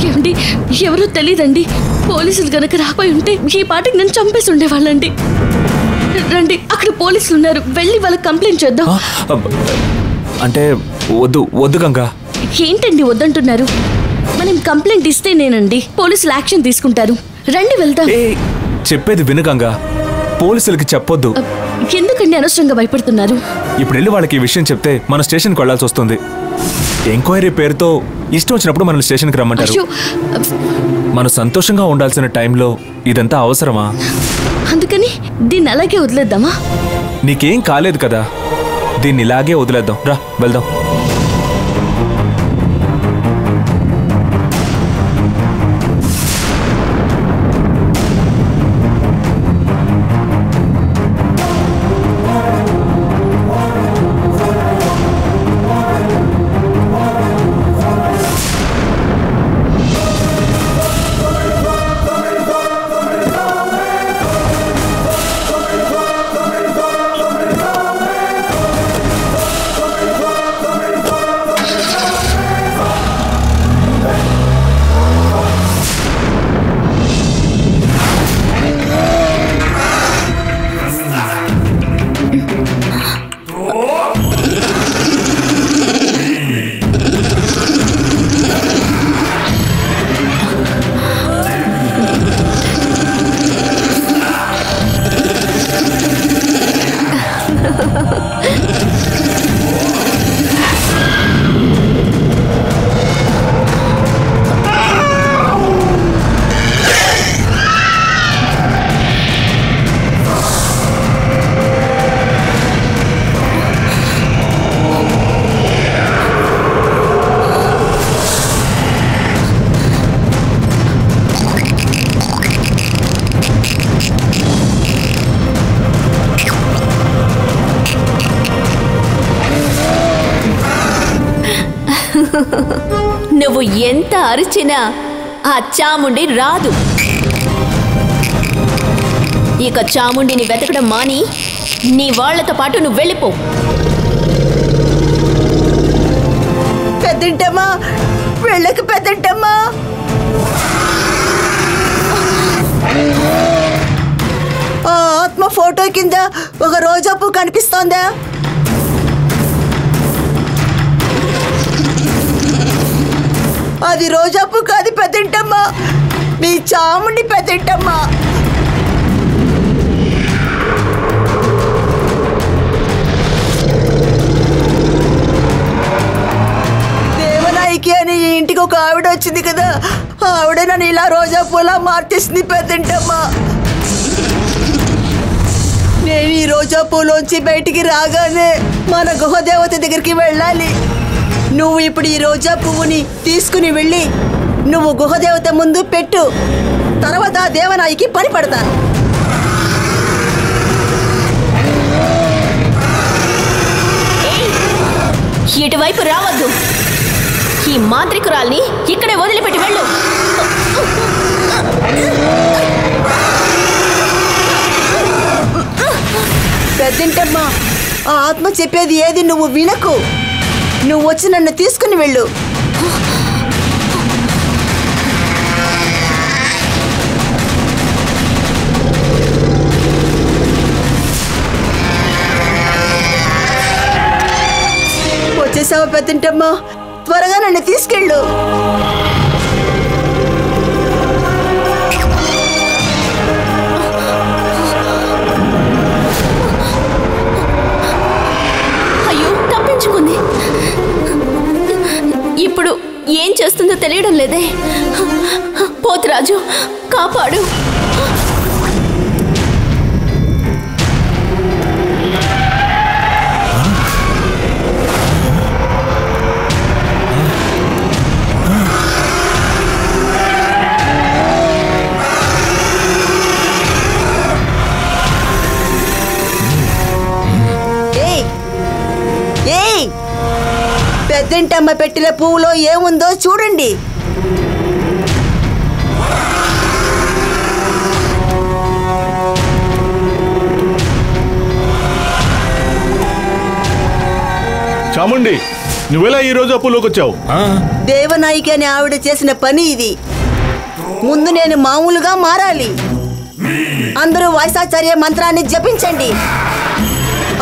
ఏమండి ఎవరో తెలీదండి. పోలీసులు గనక రాపోయి ఉంటే ఈ పాటికి నన్ను చంపేసి ఉండేవాళ్ళండి. రండి, అక్కడ పోలీసులు ఉన్నారు, వెళ్ళి వాళ్ళకి కంప్లైంట్ చేద్దాం. అంటే వద్దు వద్దు గంగా. ఏంటండి వద్దంటున్నారు? మనం కంప్లైంట్ ఇస్తేనేనండి పోలీసులు యాక్షన్ తీసుకుంటారు. రండి వెళ్దాం. చెప్పేది విను గంగా, పోలీసులకి చెప్పొద్దు. ఎందుకండి అనవసరంగా భయపడుతున్నారు? ఇప్పుడు వెళ్ళి వాళ్ళకి ఈ విషయం చెప్తే మన స్టేషన్కి వెళ్లాల్సి వస్తుంది. ఎంక్వైరీ పేరుతో ఇష్టం వచ్చినప్పుడు మన స్టేషన్కి రమ్మంటారు. మనం సంతోషంగా ఉండాల్సిన టైంలో ఇదంతా అవసరమా? అందుకని దీన్ని అలాగే వదిలేద్దామా? నీకేం కాలేదు కదా, దీన్ని ఇలాగే వదిలేద్దాం. రా వెళ్దాం. నువ్వు ఎంత అరిచినా ఆ చాముండి రాదు. ఇక చాముండిని వెతకడం మాని నీ వాళ్లతో పాటు నువ్వు వెళ్ళిపో. పెద్దంటమ్మా, వెళ్ళకు పెద్దంటమ్మా. ఆ ఆత్మ ఫోటో కింద ఒక రోజా పువ్వు కనిపిస్తోందా? అది రోజా పువ్వు కాదు పెద్దంటమ్మా, మీ చాముండి పెద్దంటమ్మా. దేవనాయికి అని ఈ ఇంటికి ఒక ఆవిడ వచ్చింది కదా, ఆవిడ నన్ను ఇలా రోజా పూలా మార్చేసింది పెద్దంటమ్మా. నేను ఈ రోజా పూలోంచి బయటికి రాగానే మన గుహదేవత దగ్గరికి వెళ్ళాలి. నువ్వు ఇప్పుడు ఈ రోజా పువ్వుని తీసుకుని వెళ్ళి నువ్వు గుహదేవత ముందు పెట్టు. తర్వాత దేవనాయికి పని పడతాను. ఇటువైపు రావద్దు. ఈ మాంత్రికురాల్ని ఇక్కడే వదిలిపెట్టి వెళ్ళు. పెద్దంటమ్మా, ఆ ఆత్మ చెప్పేది ఏది నువ్వు వినకు. నువ్వు వచ్చి నన్ను తీసుకుని వెళ్ళు. వచ్చేసావా పెద్దంటమ్మా? త్వరగా నన్ను తీసుకెళ్ళు. ఇప్పుడు ఏం చేస్తుందో తెలియడం లేదే. పోతురాజు కాపాడు. పెద్దంటమ్మ పెట్టిన పువ్వులో ఏముందో చూడండి. చాముండి, నువ్వెలా ఈ రోజు అప్పులోకి వచ్చావు? దేవనాయికి అని ఆవిడ చేసిన పని ఇది. ముందు నేను మామూలుగా మారాలి. అందరూ వాయిసాచార్య మంత్రాన్ని జపించండి.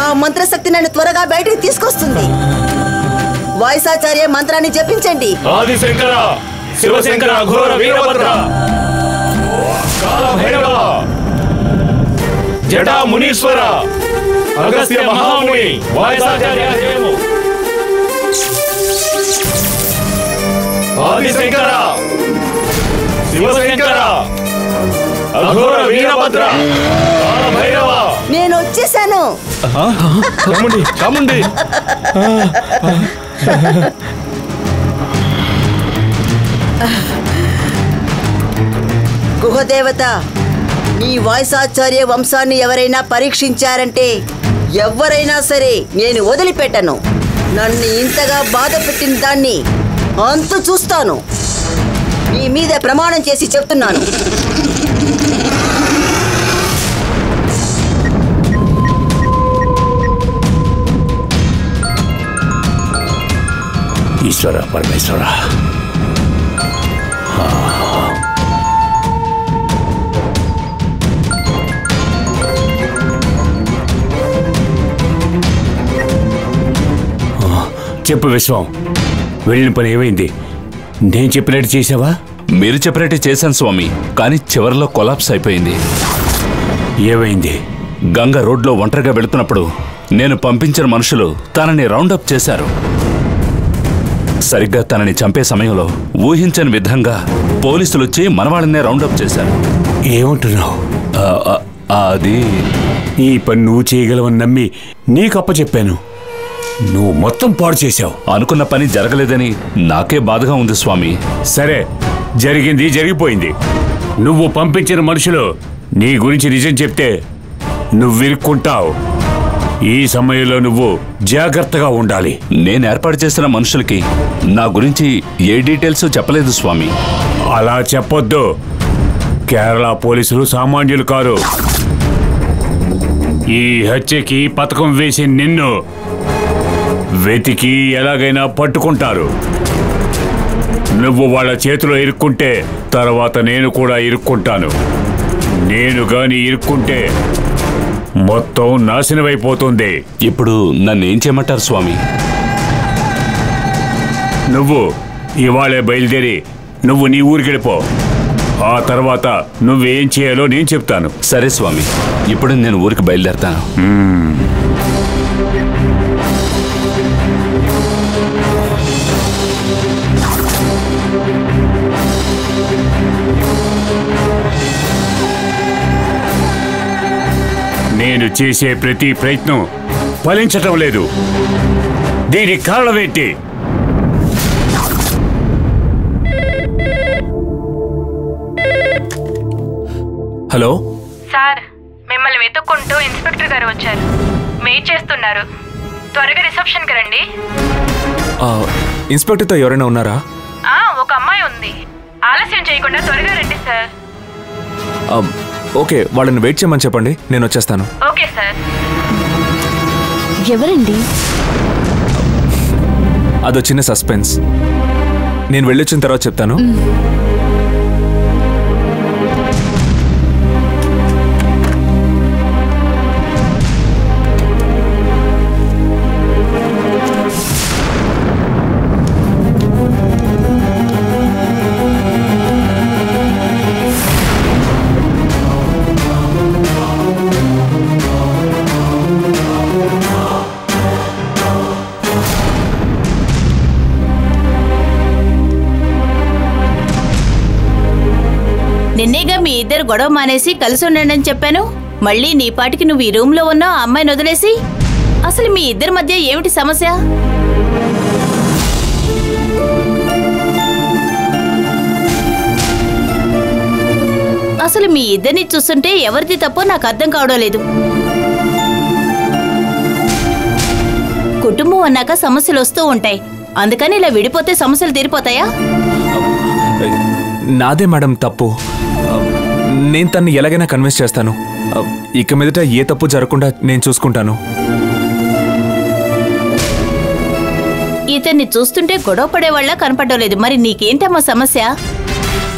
ఆ మంత్రశక్తి నన్ను త్వరగా బయటికి తీసుకొస్తుంది. వాయిసాచార్య మంత్రాన్ని జపించండి. ఆదిశంకర, శివశంకర, ఘోర వీరభద్ర, కాల భైరవ, జటా మునీశ్వర, అగస్త్య మహాముని, వాయిసాచార్య జయము. ఆదిశంకర, శివశంకర, అఘోర వీరభద్ర, కాల భైరవ. నేను వచ్చేసాను. చాముండి, చాముండి. గుహదేవత, నీ వాయిసాచార్య వంశాన్ని ఎవరైనా పరీక్షించారంటే ఎవరైనా సరే నేను వదిలిపెట్టను. నన్ను ఇంతగా బాధ పెట్టిన దాన్ని అంతు చూస్తాను. నీ మీద ప్రమాణం చేసి చెప్తున్నాను. ఈశ్వర పరమేశ్వర, చెప్పు విశ్వం, వెళ్ళిన పని ఏమైంది? నేను చెప్పినట్టు చేసావా? మీరు చెప్పినట్టు చేశాను స్వామి, కానీ చివరిలో కొలాప్స్ అయిపోయింది. ఏమైంది? గంగ రోడ్లో ఒంటరిగా వెళుతున్నప్పుడు నేను పంపించిన మనుషులు తనని రౌండప్ చేశారు. సరిగ్గా తనని చంపే సమయంలో ఊహించని విధంగా పోలీసులు వచ్చి మనవాళ్ళనే రౌండప్ చేశారు. ఏమంటున్నావు? అది ఈ పని నువ్వు చేయగలవని నమ్మి నీకప్ప చెప్పాను. నువ్వు మొత్తం పాడు చేశావు. అనుకున్న పని జరగలేదని నాకే బాధగా ఉంది స్వామి. సరే, జరిగింది జరిగిపోయింది. నువ్వు పంపించిన మనుషులు నీ గురించి నిజం చెప్తే నువ్వు ఇరుక్కుంటావు. ఈ సమయంలో నువ్వు జాగ్రత్తగా ఉండాలి. నేను ఏర్పాటు చేసిన మనుషులకి నా గురించి ఏ డీటెయిల్స్ చెప్పలేదు స్వామి. అలా చెప్పొద్దు. కేరళ పోలీసులు సామాన్యులు కారు. ఈ హత్యకి పథకం వేసి నిన్ను వెతికి ఎలాగైనా పట్టుకుంటారు. నువ్వు వాళ్ళ చేతిలో ఇరుక్కుంటే తర్వాత నేను కూడా ఇరుక్కుంటాను. నేను గాని ఇరుక్కుంటే మొత్తం నాశనమైపోతుంది. ఇప్పుడు నన్నేం చేయమంటారు స్వామి? నువ్వు ఇవాళే బయలుదేరి నువ్వు నీ ఊరికి వెళ్ళిపో. ఆ తర్వాత నువ్వేం చేయాలో నేను చెప్తాను. సరే స్వామి, ఇప్పుడు నేను ఊరికి బయలుదేరతాను. నేను చేసే ప్రతి ప్రయత్నం ఫలించటం లేదు. దీనికి కారణమేంటి? హలో సార్, మిమ్మల్ని వెతుక్కుంటూ ఇన్స్పెక్టర్ గారు వచ్చారు. వెయిట్ చేస్తున్నారు. త్వరగా రిసెప్షన్కి రండి. ఇన్స్పెక్టర్తో ఎవరైనా ఉన్నారా? ఒక అమ్మాయి ఉంది. ఆలస్యం చేయకుండా త్వరగా రండి సార్. ఓకే, వాళ్ళని వెయిట్ చేయమని చెప్పండి, నేను వచ్చేస్తాను. Okay sir. ఎవరండి? అదో చిన్న సస్పెన్స్. నేను వెళ్ళొచ్చిన తర్వాత చెప్తాను. నిన్నేగా మీ ఇద్దరు గొడవ మానేసి కలిసి ఉండండి అని చెప్పాను. మళ్ళీ నీ పాటికి నువ్వు ఈ రూమ్ లో ఉన్నావు, ఆ అమ్మాయిని వదిలేసి. అసలు మీ ఇద్దరి మధ్య ఏమిటి సమస్య? అసలు మీ ఇద్దరిని చూస్తుంటే ఎవరిది తప్పో నాకు అర్థం కావడం లేదు. కుటుంబం అన్నాక సమస్యలు వస్తూ ఉంటాయి. అందుకని ఇలా విడిపోతే సమస్యలు తీరిపోతాయా? నాదే మేడం తప్పు. నేను తన్ని ఎలాగైనా కన్విన్స్ చేస్తాను. ఇక మీదట ఏ తప్పు జరగకుండా నేను చూసుకుంటాను. ఇతన్ని చూస్తుంటే గొడవ పడేవాళ్ళ కనపడలేదు. మరి నీకేంటమ్మా సమస్య?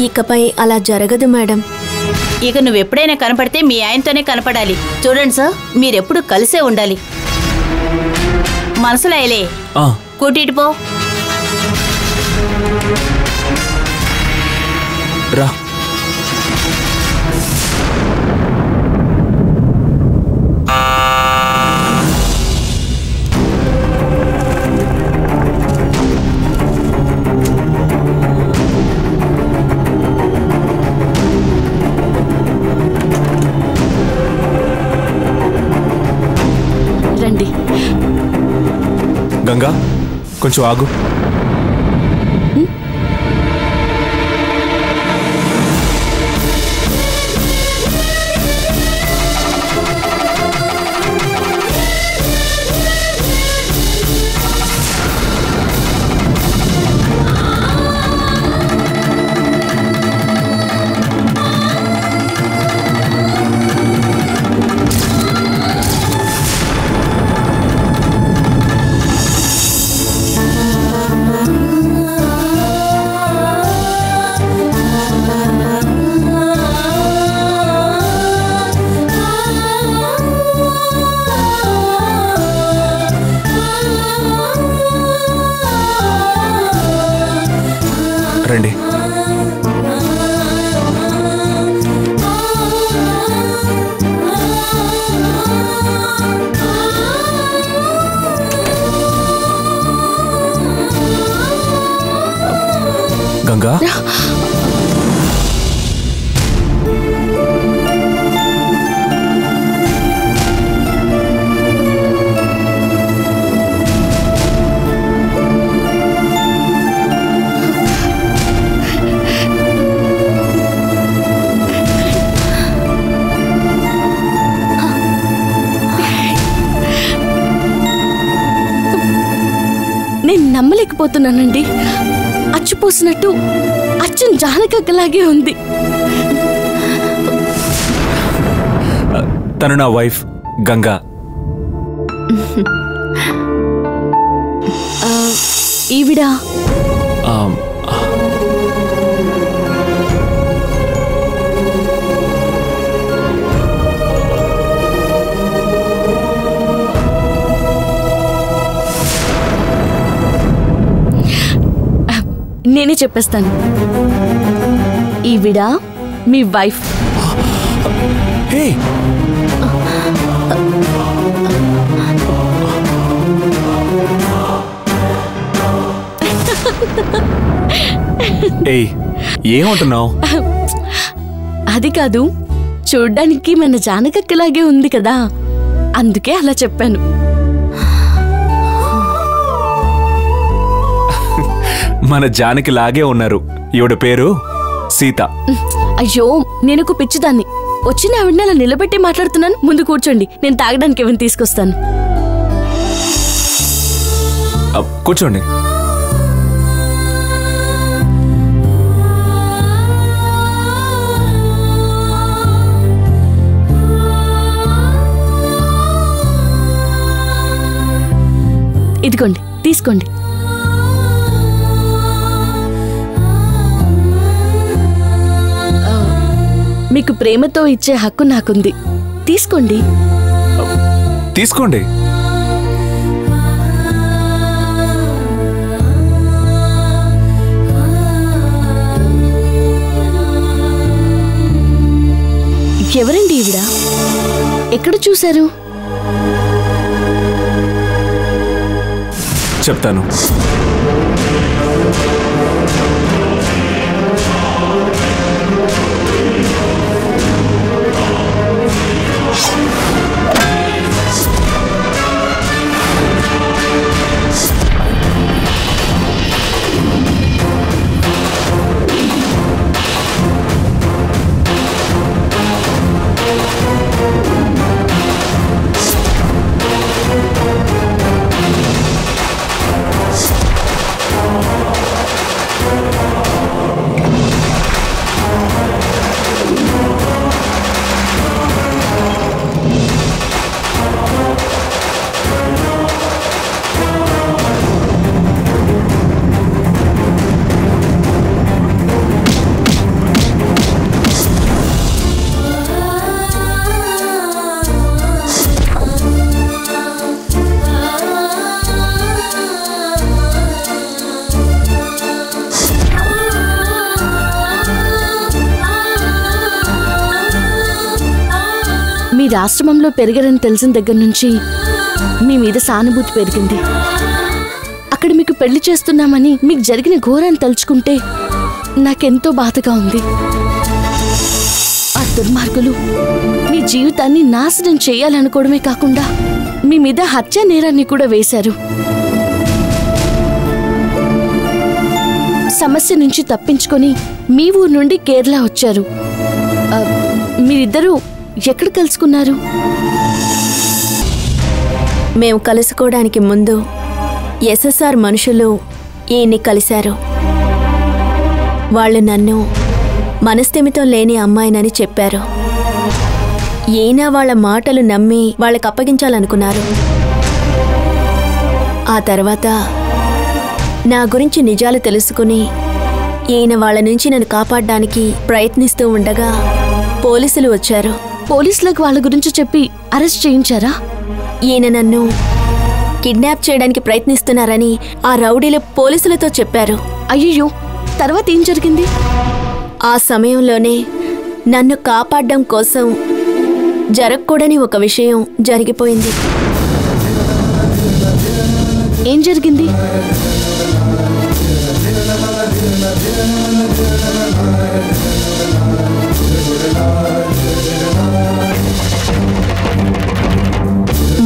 ఇకపై అలా జరగదు మేడం. ఇక నువ్వెప్పుడైనా కనపడితే మీ ఆయనతోనే కనపడాలి. చూడండి సార్, మీరెప్పుడు కలిసే ఉండాలి. మనసులో అయ్యలే కూటిటి పో. రా. రండి. గంగా, కొంచెం ఆగు. రండి. గంగా, నేను నమ్మలేకపోతున్నానండి. అచ్చుపోసినట్టు అచ్చం జానకక్కలాగే ఉంది. తను నా వైఫ్ గంగా. ఈవిడ నేనే చెప్పేస్తాను. ఈవిడ మీ వైఫ్. ఏమంటున్నావు? అది కాదు, చూడ్డానికి మన జానకక్కలాగే ఉంది కదా, అందుకే అలా చెప్పాను. మన జానకి లాగే ఉన్నారు. ఈవిడ పేరు సీత. అయ్యో, నేను ఒక పిచ్చిదాన్ని. వచ్చిన ఆవిడని అలా నిలబెట్టి మాట్లాడుతున్నాను. ముందు కూర్చోండి, నేను తాగడానికి ఏమైనా తీసుకొస్తాను. కూర్చోండి. ఇదిగోండి, తీసుకోండి. మీకు ప్రేమతో ఇచ్చే హక్కు నాకుంది. తీసుకోండి. తీసుకోండి. ఎవరండి ఈవిడ? ఎక్కడ చూశారు? చెప్తాను. మీరు ఆశ్రమంలో పెరిగారని తెలిసిన దగ్గర నుంచి మీ మీద సానుభూతి పెరిగింది. అక్కడ మీకు పెళ్లి చేస్తున్నామని మీకు జరిగిన ఘోరాన్ని తలుచుకుంటే నాకెంతో బాధగా ఉంది. ఆ దుర్మార్గులు మీ జీవితాన్ని నాశనం చేయాలనుకోవడమే కాకుండా మీ మీద హత్య నేరాన్ని కూడా వేశారు. సమస్య నుంచి తప్పించుకొని మీ ఊరు నుండి కేరళ వచ్చారు. మీరిద్దరూ ఎక్కడ కలుసుకున్నారు? మేము కలుసుకోవడానికి ముందు ఎస్ఎస్ఆర్ మనుషులు ఈయన్ని కలిశారు. వాళ్ళు నన్ను మనస్థిమితం లేని అమ్మాయినని చెప్పారు. ఈయన వాళ్ళ మాటలు నమ్మి వాళ్ళకి అప్పగించాలనుకున్నారు. ఆ తర్వాత నా గురించి నిజాలు తెలుసుకుని ఈయన వాళ్ళ నుంచి నన్ను కాపాడడానికి ప్రయత్నిస్తూ ఉండగా పోలీసులు వచ్చారు. పోలీసులకు వాళ్ళ గురించి చెప్పి అరెస్ట్ చేయించారా? ఈయన నన్ను కిడ్నాప్ చేయడానికి ప్రయత్నిస్తున్నారని ఆ రౌడీలు పోలీసులతో చెప్పారు. అయ్యో, తర్వాత ఏం జరిగింది? ఆ సమయంలోనే నన్ను కాపాడడం కోసం జరగకూడని ఒక విషయం జరిగిపోయింది. ఏం జరిగింది?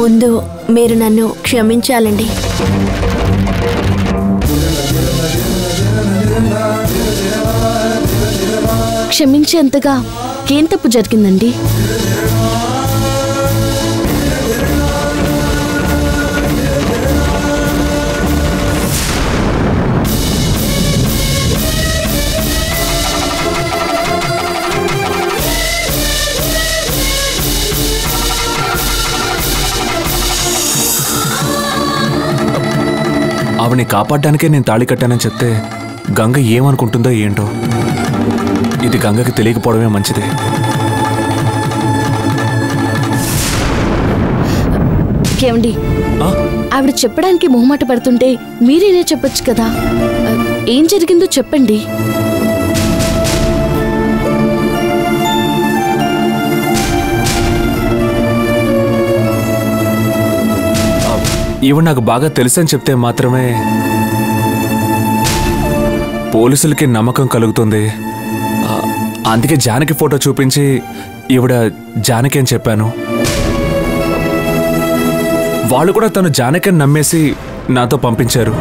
ముందు మీరు నన్ను క్షమించాలండి. క్షమించేంతగా ఏం తప్పు జరిగిందండి? ఆవిని కాపాడడానికే నేను తాళి కట్టానని చెప్తే గంగ ఏమనుకుంటుందో ఏంటో. ఇది గంగకి తెలియకపోవడమే మంచిది. ఏమండి, ఆవిడ చెప్పడానికి మొహమాట పడుతుంటే మీరేనే చెప్పొచ్చు కదా. ఏం జరిగిందో చెప్పండి. ఈవిడ నాకు బాగా తెలుసని చెప్తే మాత్రమే పోలీసులకి నమ్మకం కలుగుతుంది. అందుకే జానకి ఫోటో చూపించి ఈవిడ జానకి అని చెప్పాను. వాళ్ళు కూడా తను జానకి అని నమ్మేసి నాతో పంపించారు.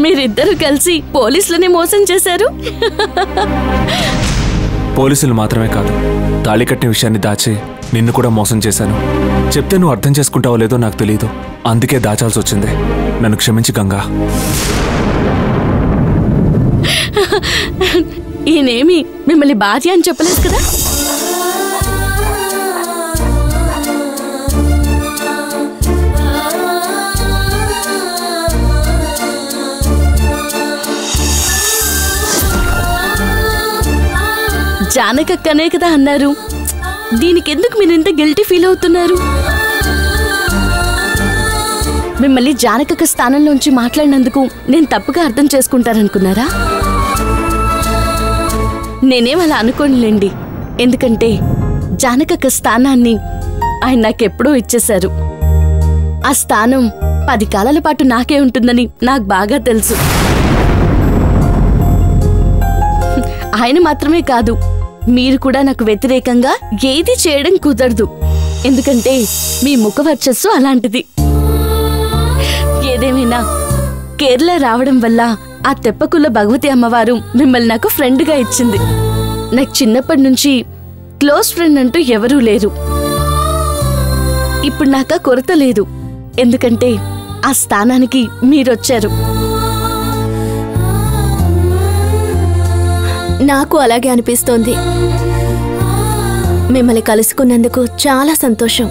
మీరిద్దరూ కలిసి పోలీసులని మోసం చేశారు. పోలీసులు మాత్రమే కాదు, తాళి కట్టిన విషయాన్ని దాచి నిన్ను కూడా మోసం చేశాను. చెప్తే నువ్వు అర్థం చేసుకుంటావో లేదో నాకు తెలియదు. అందుకే దాచాల్సి వచ్చింది. నన్ను క్షమించి గంగా. ఈయనేమి మిమ్మల్ని భార్య అని చెప్పలేదు కదా? జానకక్కనే కదా అన్నారు. దీనికెందుకు మీరు ఇంత గిల్టీ ఫీల్ అవుతున్నారు? మిమ్మల్ని జానకక్క స్థానంలోంచి మాట్లాడినందుకు నేను తప్పుగా అర్థం చేసుకుంటారనుకున్నారా? నేనేం అలా అనుకోనులేండి. ఎందుకంటే జానకక్క స్థానాన్ని ఆయన నాకెప్పుడూ ఇచ్చేశారు. ఆ స్థానం 10 కాలాల పాటు నాకే ఉంటుందని నాకు బాగా తెలుసు. ఆయన మాత్రమే కాదు, మీరు కూడా నాకు వ్యతిరేకంగా ఏది చేయడం కుదరదు. ఎందుకంటే మీ ముఖ వర్చస్సు అలాంటిది. ఏదేమైనా కేరళ రావడం వల్ల ఆ తెప్పకుల్ల భగవతి అమ్మవారు మిమ్మల్ని నాకు ఫ్రెండ్గా ఇచ్చింది. నాకు చిన్నప్పటి నుంచి క్లోజ్ ఫ్రెండ్ అంటూ ఎవరూ లేరు. ఇప్పుడు నాకు కొరత లేదు. ఎందుకంటే ఆ స్థానానికి మీరొచ్చారు. నాకు అలాగే అనిపిస్తోంది. మిమ్మల్ని కలుసుకున్నందుకు చాలా సంతోషం.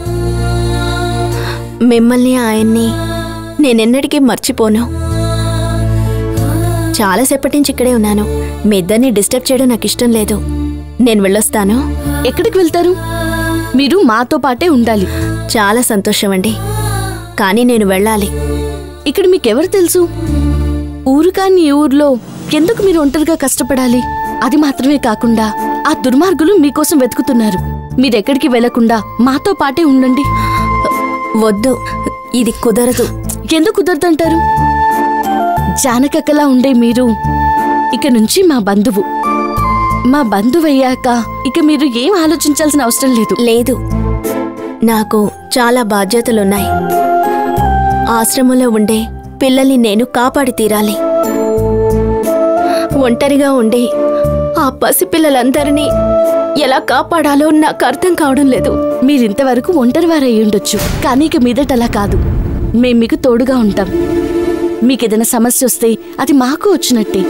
మిమ్మల్ని ఆయన్ని నేనెన్నటికీ మర్చిపోను. చాలాసేపటి నుంచి ఇక్కడే ఉన్నాను. మీ ఇద్దరిని డిస్టర్బ్ చేయడం నాకు ఇష్టం లేదు. నేను వెళ్ళొస్తాను. ఎక్కడికి వెళ్తారు? మీరు మాతో పాటే ఉండాలి. చాలా సంతోషం అండి, కానీ నేను వెళ్ళాలి. ఇక్కడ మీకెవరు తెలుసు? ఊరు కాని ఈ ఊర్లో ఎందుకు మీరు ఒంటరిగా కష్టపడాలి? అది మాత్రమే కాకుండా ఆ దుర్మార్గులు మీకోసం వెతుకుతున్నారు. మీరెక్కడికి వెళ్లకుండా మాతో పాటే ఉండండి. వద్దు, ఇది కుదరదు. ఎందుకు కుదరదంటారు? జానకక్కలా ఉండే మీరు ఇక నుంచి మా బంధువు. మా బంధువయ్యాక ఇక మీరు ఏం ఆలోచించాల్సిన అవసరం లేదు. లేదు, నాకు చాలా బాధ్యతలున్నాయి. ఆశ్రమంలో ఉండే పిల్లల్ని నేను కాపాడి తీరాలి. ఒంటరిగా ఉండే ఆ పసిపిల్లలందరినీ ఎలా కాపాడాలో నాకు అర్థం కావడం లేదు. మీరింతవరకు ఒంటరివారై ఉండొచ్చు, కానీ ఇక మీదట అలా కాదు. మేం మీకు తోడుగా ఉంటాం. మీకేదైనా సమస్య వస్తే అది మాకు వచ్చినట్టే.